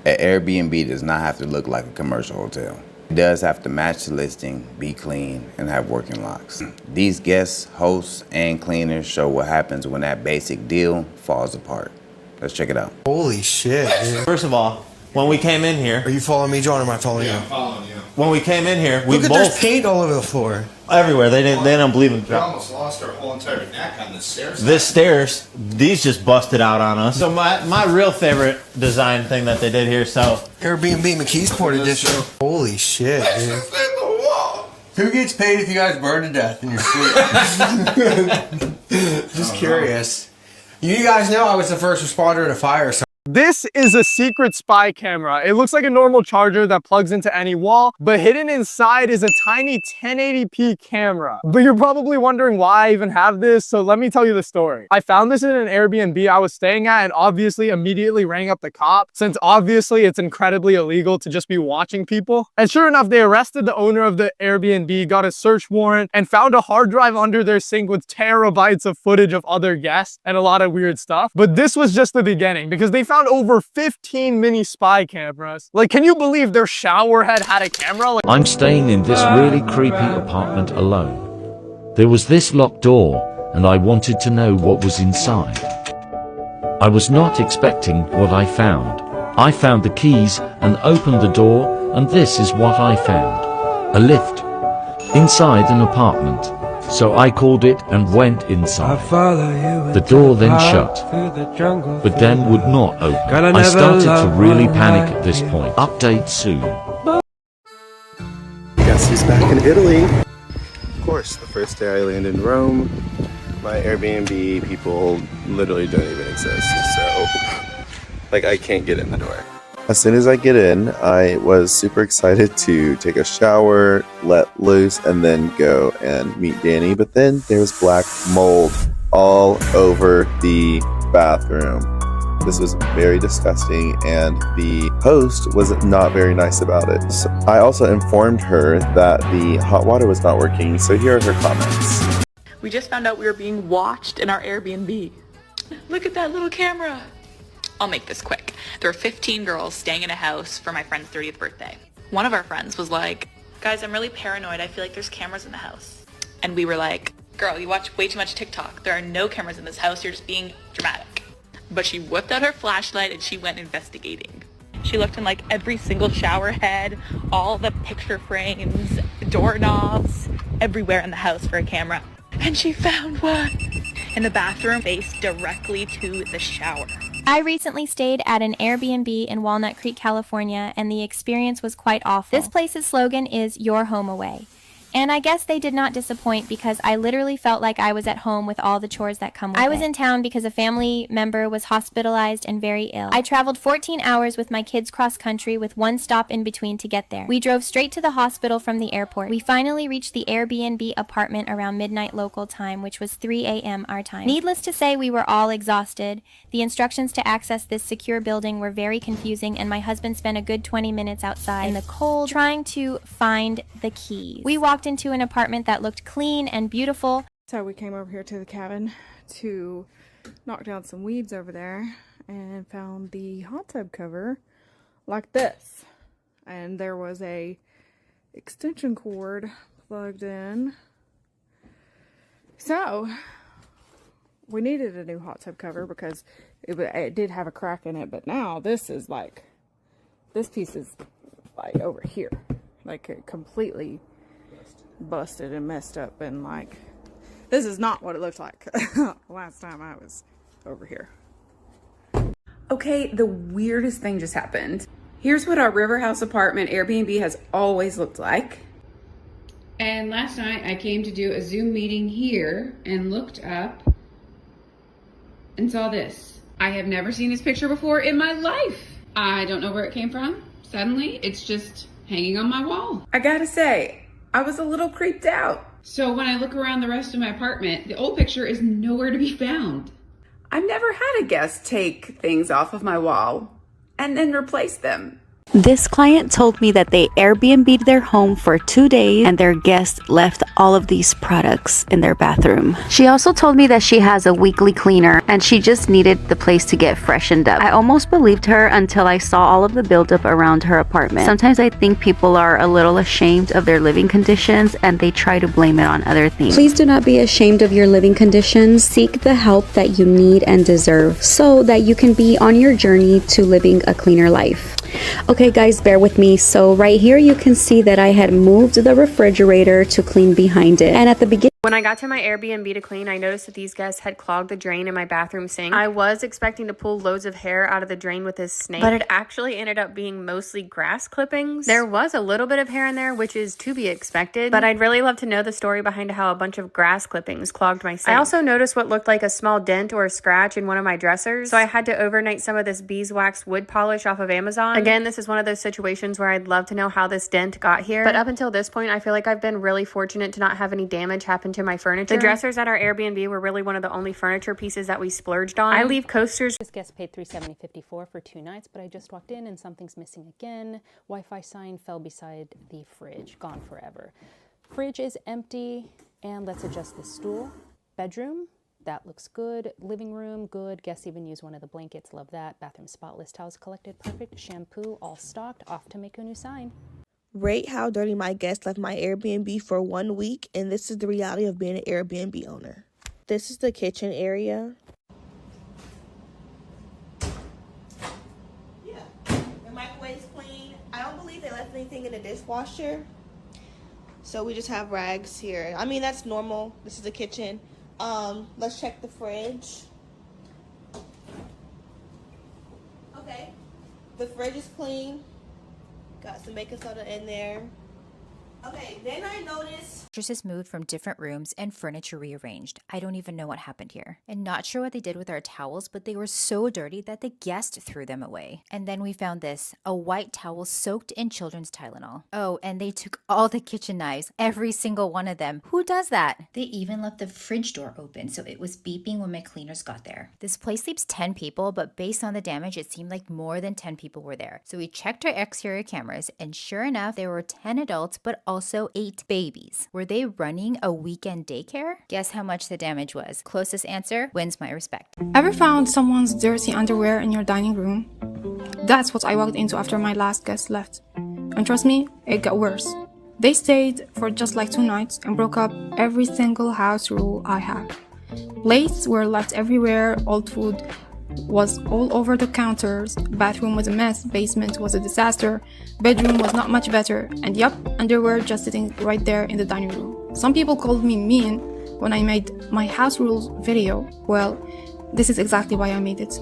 An Airbnb does not have to look like a commercial hotel. It does have to match the listing, be clean, and have working locks. These guests, hosts, and cleaners show what happens when that basic deal falls apart. Let's check it out. Holy shit, dude. First of all, when we came in here... Are you following me, John, or am I following you? I'm following you. When we came in here, we Look at both... there's paint all over the floor. Everywhere. They don't believe in We almost lost our whole entire neck on the stairs. This stairs, these just busted out on us. So my real favorite design thing that they did here, so... Airbnb McKeesport edition. Holy shit, dude. Who gets paid if you guys burn to death in your sleep? Just curious. You guys know I was the first responder in a fire, so This is a secret spy camera. It looks like a normal charger that plugs into any wall, but hidden inside is a tiny 1080p camera. But you're probably wondering why I even have this, so let me tell you the story. I found this in an Airbnb I was staying at and obviously immediately rang up the cop, since obviously it's incredibly illegal to just be watching people. And sure enough, they arrested the owner of the Airbnb, got a search warrant, and found a hard drive under their sink with terabytes of footage of other guests and a lot of weird stuff. But this was just the beginning, because they found over 15 mini spy cameras. Like, can you believe their shower head had a camera? Like, I'm staying in this really creepy apartment alone. There was this locked door, and I wanted to know what was inside. I was not expecting what I found. I found the keys and opened the door, and this is what I found. A lift. Inside an apartment. So I called it and went inside. The door then shut, but then would not open. I started to really panic at this point. Update soon. Guess who's back in Italy? Of course, the first day I landed in Rome, my Airbnb people literally don't even exist, so like I can't get in the door. As soon as I get in, I was super excited to take a shower, let loose, and then go and meet Danny. But then there was black mold all over the bathroom. This was very disgusting, and the host was not very nice about it. So I also informed her that the hot water was not working, so here are her comments. We just found out we were being watched in our Airbnb. Look at that little camera. I'll make this quick. There were 15 girls staying in a house for my friend's 30th birthday. One of our friends was like, guys, I'm really paranoid. I feel like there's cameras in the house. And we were like, girl, you watch way too much TikTok. There are no cameras in this house. You're just being dramatic. But she whipped out her flashlight and she went investigating. She looked in like every single shower head, all the picture frames, doorknobs, everywhere in the house for a camera. And she found one in the bathroom faced directly to the shower. I recently stayed at an Airbnb in Walnut Creek, California, and the experience was quite awful. This place's slogan is "Your Home Away." And I guess they did not disappoint because I literally felt like I was at home with all the chores that come with it. I was in town because a family member was hospitalized and very ill. I traveled 14 hours with my kids cross country with one stop in between to get there. We drove straight to the hospital from the airport. We finally reached the Airbnb apartment around midnight local time, which was 3 a.m. our time. Needless to say, we were all exhausted. The instructions to access this secure building were very confusing, and my husband spent a good 20 minutes outside in the cold trying to find the keys. We walked into an apartment that looked clean and beautiful. So we came over here to the cabin to knock down some weeds over there and found the hot tub cover like this. And there was a extension cord plugged in. So we needed a new hot tub cover because it did have a crack in it, but now this is like, this piece is like over here, like it completely busted and messed up, and like this is not what it looked like last time I was over here. Okay, the weirdest thing just happened. Here's what our River House apartment Airbnb has always looked like. And last night I came to do a Zoom meeting here and looked up and saw this. I have never seen this picture before in my life. I don't know where it came from. Suddenly it's just hanging on my wall. I gotta say, I was a little creeped out. So when I look around the rest of my apartment, the old picture is nowhere to be found. I've never had a guest take things off of my wall and then replace them. This client told me that they Airbnb'd their home for 2 days and their guests left all of these products in their bathroom. She also told me that she has a weekly cleaner and she just needed the place to get freshened up. I almost believed her until I saw all of the buildup around her apartment. Sometimes I think people are a little ashamed of their living conditions and they try to blame it on other things. Please do not be ashamed of your living conditions. Seek the help that you need and deserve so that you can be on your journey to living a cleaner life. Okay guys, bear with me. So right here you can see that I had moved the refrigerator to clean behind it. And at the beginning, when I got to my Airbnb to clean, I noticed that these guests had clogged the drain in my bathroom sink. I was expecting to pull loads of hair out of the drain with this snake, but it actually ended up being mostly grass clippings. There was a little bit of hair in there, which is to be expected, but I'd really love to know the story behind how a bunch of grass clippings clogged my sink. I also noticed what looked like a small dent or a scratch in one of my dressers, so I had to overnight some of this beeswax wood polish off of Amazon. Again, this is one of those situations where I'd love to know how this dent got here, but up until this point, I feel like I've been really fortunate to not have any damage happen to my furniture. The dressers at our Airbnb were really one of the only furniture pieces that we splurged on. I leave coasters. This guest paid $370.54 for 2 nights, but I just walked in and something's missing again. Wi-Fi sign fell beside the fridge, gone forever. Fridge is empty, and let's adjust the stool. Bedroom, that looks good. Living room, good. Guests even used one of the blankets, love that. Bathroom spotless, towels collected, perfect. Shampoo, all stocked, off to make a new sign. Rate how dirty my guest left my Airbnb for 1 week, and this is the reality of being an Airbnb owner. This is the kitchen area. Yeah, the microwave's clean. I don't believe they left anything in the dishwasher, so we just have rags here. I mean, that's normal. This is the kitchen. Let's check the fridge. Okay, the fridge is clean. Got some baking soda in there. Okay, then I noticed Mattresses moved from different rooms and furniture rearranged. I don't even know what happened here. And not sure what they did with our towels, but they were so dirty that the guest threw them away. And then we found this, a white towel soaked in children's Tylenol. Oh, and they took all the kitchen knives, every single one of them. Who does that? They even left the fridge door open, so it was beeping when my cleaners got there. This place sleeps 10 people, but based on the damage, it seemed like more than 10 people were there. So we checked our exterior cameras, and sure enough, there were 10 adults, but also 8 babies. Were they running a weekend daycare? Guess how much the damage was. Closest answer wins my respect. Ever found someone's dirty underwear in your dining room? That's what I walked into after my last guest left. And trust me, it got worse. They stayed for just like 2 nights and broke up every single house rule I have. Plates were left everywhere, old food was all over the counters, bathroom was a mess, basement was a disaster, bedroom was not much better, and yup, underwear just sitting right there in the dining room. Some people called me mean when I made my house rules video. Well, this is exactly why I made it.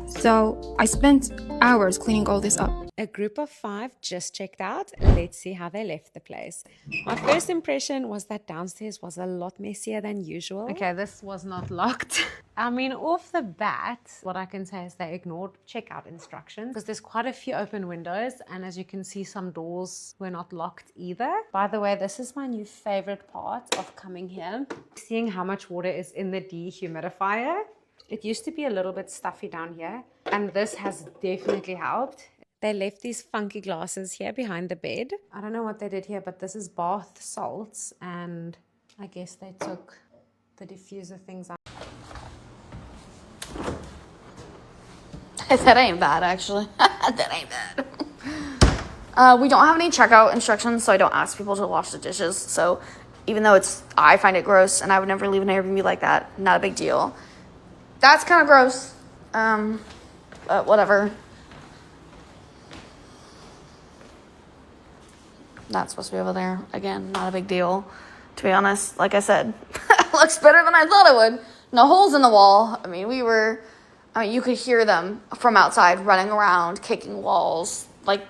So I spent hours cleaning all this up. A group of 5 just checked out. Let's see how they left the place. My first impression was that downstairs was a lot messier than usual. Okay, this was not locked. I mean, off the bat, what I can say is they ignored checkout instructions because there's quite a few open windows, and as you can see, some doors were not locked either. By the way, this is my new favorite part of coming here. Seeing how much water is in the dehumidifier. It used to be a little bit stuffy down here, and this has definitely helped. They left these funky glasses here behind the bed. I don't know what they did here, but this is bath salts, and I guess they took the diffuser things out. That ain't bad, actually. That ain't bad. We don't have any checkout instructions, so I don't ask people to wash the dishes. So even though I find it gross, and I would never leave an Airbnb like that, not a big deal. That's kind of gross. But whatever. That's supposed to be over there. Again, not a big deal. To be honest, like I said, it looks better than I thought it would. No holes in the wall. I mean, you could hear them from outside running around, kicking walls, like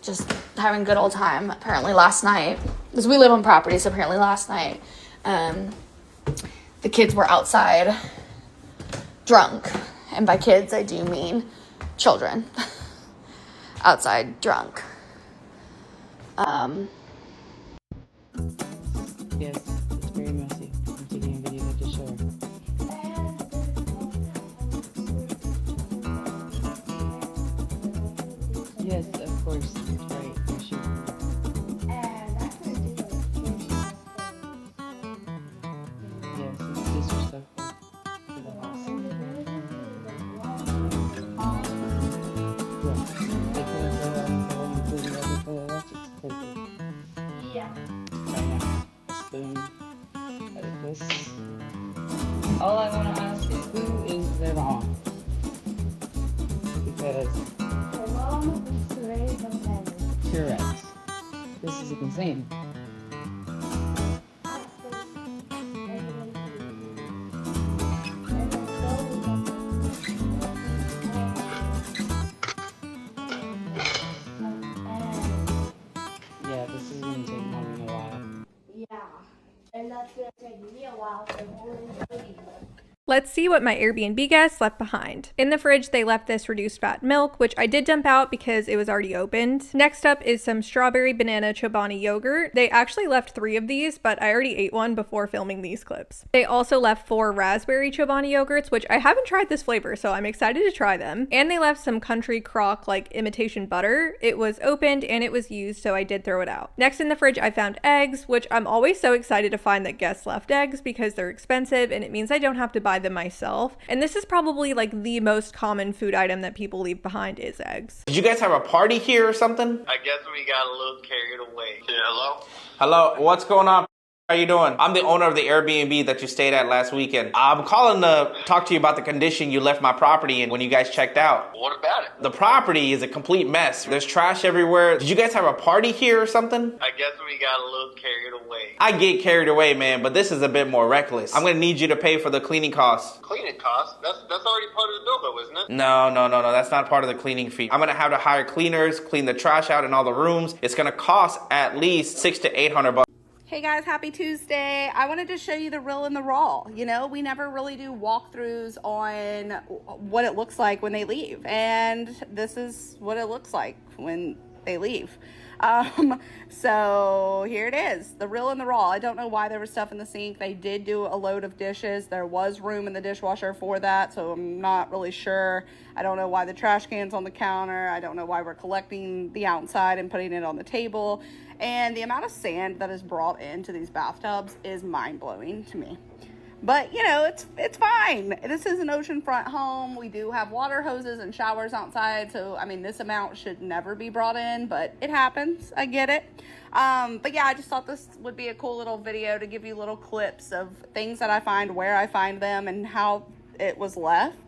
just having a good old time. Apparently last night, because we live on property, so apparently last night, the kids were outside drunk. And by kids, I do mean children. Outside drunk. Yes, it's very messy. I'm taking a video to show her. Yes, course. That's right. You should. Yes, it's disrespectful to the house. Yes. They couldn't go out and tell you including everything electric to take it. Yeah. Right now. A spoon. This. All I want to ask is who is their mom? Because the mom is to raise them parents. Correct. This is insane. Yeah, this is gonna take mommy a while. Yeah, and that's gonna take me a while to hold. Let's see what my Airbnb guests left behind. In the fridge, they left this reduced fat milk, which I did dump out because it was already opened. Next up is some strawberry banana chobani yogurt. They actually left 3 of these, but I already ate one before filming these clips. They also left 4 raspberry chobani yogurts, which I haven't tried this flavor, so I'm excited to try them. And they left some country crock like imitation butter. It was opened and it was used, so I did throw it out. Next in the fridge, I found eggs, which I'm always so excited to find that guests left eggs because they're expensive and it means I don't have to buy them myself. And this is probably like the most common food item that people leave behind is eggs. Did you guys have a party here or something? I guess we got a little carried away. Yeah, hello? Hello, what's going on? How you doing? I'm the owner of the Airbnb that you stayed at last weekend. I'm calling to talk to you about the condition you left my property in when you guys checked out. What about it? The property is a complete mess. There's trash everywhere. Did you guys have a party here or something? I guess we got a little carried away. I get carried away, man, but this is a bit more reckless. I'm gonna need you to pay for the cleaning costs. Cleaning costs? That's already part of the bill though, isn't it? No. That's not part of the cleaning fee. I'm gonna have to hire cleaners, clean the trash out in all the rooms. It's gonna cost at least $600 to $800. Hey guys, happy Tuesday. I wanted to show you the real and the raw. You know, we never really do walkthroughs on what it looks like when they leave. And this is what it looks like when they leave. So here it is, the real and the raw. I don't know why there was stuff in the sink. They did do a load of dishes. There was room in the dishwasher for that, so I'm not really sure. I don't know why the trash can's on the counter. I don't know why we're collecting the outside and putting it on the table. And the amount of sand that is brought into these bathtubs is mind-blowing to me. But, you know, it's fine. This is an oceanfront home. We do have water hoses and showers outside. So, I mean, this amount should never be brought in, but it happens. I get it. But, yeah, I just thought this would be a cool little video to give you little clips of things that I find, where I find them, and how it was left.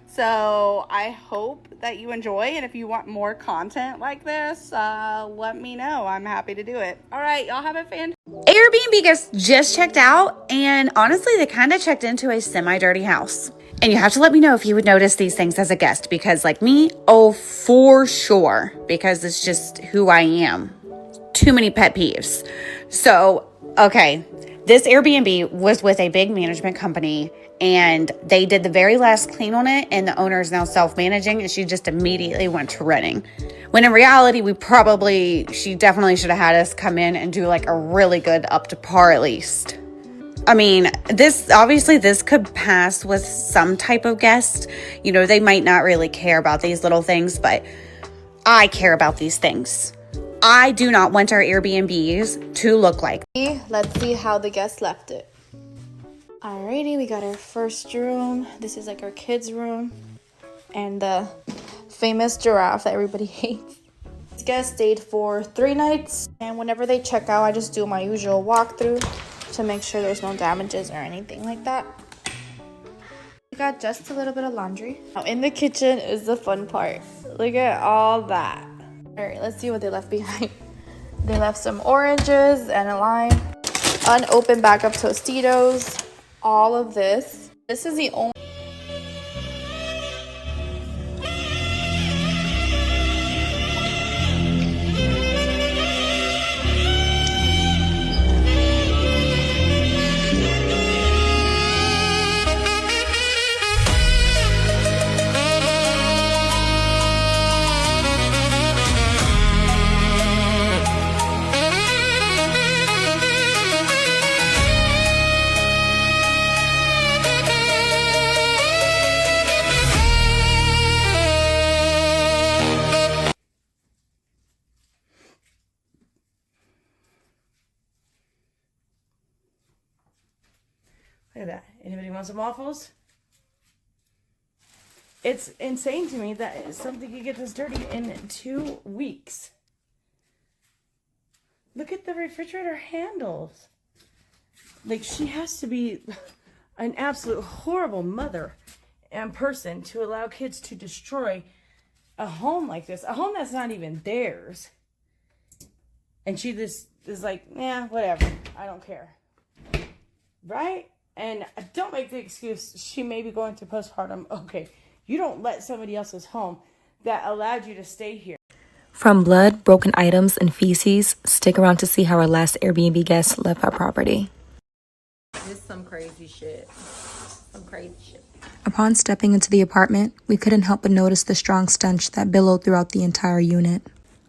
So I hope that you enjoy, and if you want more content like this, let me know. I'm happy to do it. All right, y'all have a fan. Airbnb guests just checked out, and honestly, they kind of checked into a semi-dirty house. And you have to let me know if you would notice these things as a guest, because like me, oh, for sure, because it's just who I am. Too many pet peeves. So, okay, this Airbnb was with a big management company, and they did the very last clean on it, and the owner is now self-managing, and she just immediately went to renting. When in reality, she definitely should have had us come in and do like a really good up to par at least. I mean, this could pass with some type of guest. You know, they might not really care about these little things, but I care about these things. I do not want our Airbnbs to look like. Let's see how the guest left it. Alrighty, we got our first room. This is like our kids' room. And the famous giraffe that everybody hates. This guest stayed for 3 nights. And whenever they check out, I just do my usual walkthrough to make sure there's no damages or anything like that. We got just a little bit of laundry. Now in the kitchen is the fun part. Look at all that. Alright, let's see what they left behind. They left some oranges and a lime. Unopened bag of Tostitos. All of this. This is the only that? Anybody want some waffles? It's insane to me that something could get this dirty in 2 weeks. Look at the refrigerator handles. Like, she has to be an absolute horrible mother and person to allow kids to destroy a home like this. A home that's not even theirs. And she just is like, yeah, whatever. I don't care. Right? And don't make the excuse, she may be going through postpartum. Okay, you don't let somebody else's home that allowed you to stay here. From blood, broken items, and feces, stick around to see how our last Airbnb guest left our property. This is some crazy shit. Some crazy shit. Upon stepping into the apartment, we couldn't help but notice the strong stench that billowed throughout the entire unit.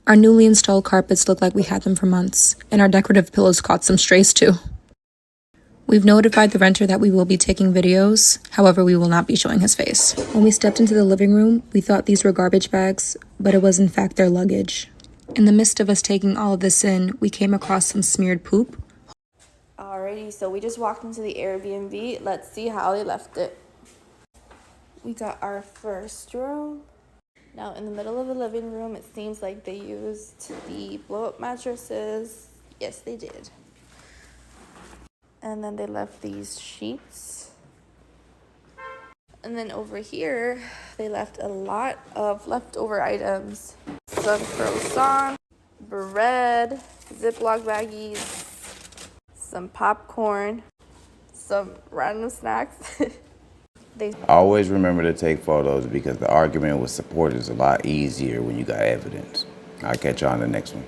Our newly installed carpets looked like we had them for months, and our decorative pillows caught some strays too. We've notified the renter that we will be taking videos, however we will not be showing his face. When we stepped into the living room, we thought these were garbage bags, but it was in fact their luggage. In the midst of us taking all of this in, we came across some smeared poop. Alrighty, so we just walked into the Airbnb. Let's see how they left it. We got our first room. Now in the middle of the living room, it seems like they used the blow-up mattresses. Yes, they did. And then they left these sheets. And then over here, they left a lot of leftover items. Some croissant, bread, Ziploc baggies, some popcorn, some random snacks. Always remember to take photos because the argument with support is a lot easier when you got evidence. I'll catch you on the next one.